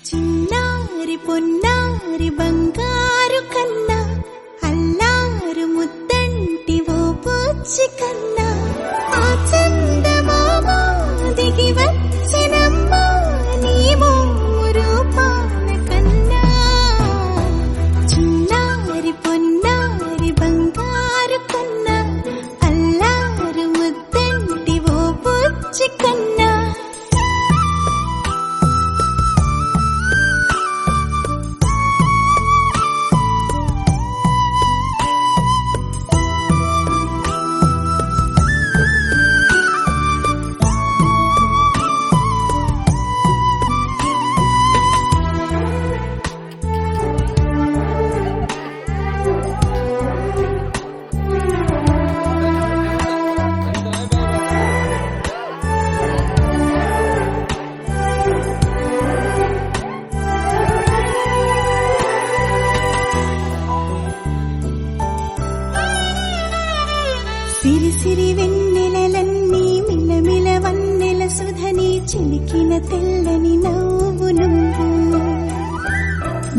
చిన్నారి పొన్నారి బంగారు కన్నా అల్లారు ముద్దంటి ఓ బుజ్జి కన్నా ఆ చందమామ దిగి వచ్చినమ్మా నీ మోము పాన కన్నా చిన్నారి పొన్నారి బంగారు కన్నా అల్లారు ముద్దంటి ఓ బుజ్జి కన్నా. సిరి సిరి వెన్నెలలన్నీ మిలమిల వన్నెల సుధని చిలికిన తెల్లని నవ్వు నువ్వు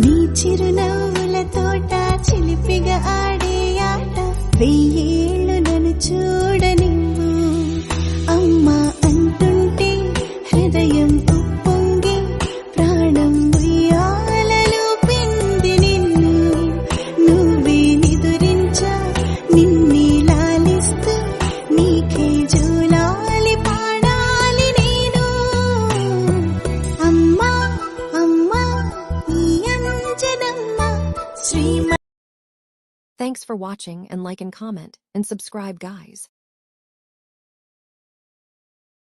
నీ చిరునవ్వుల తోట చిలిపిగా ఆడే ఆట వెయ్యేళ్ళు నన్ను చూడనివ్వు అమ్మా అంటుంటే హృదయం ఉప్పొంగి ప్రాణం ఉయ్యాలలో పిండి నిన్ను నువ్వే నిదురించా నిన్నే నీకే జూలాలి పాడాలి నేను అమ్మా అమ్మా ఈ Anjanamma శ్రీమ. Thanks for watching and like and comment and subscribe guys.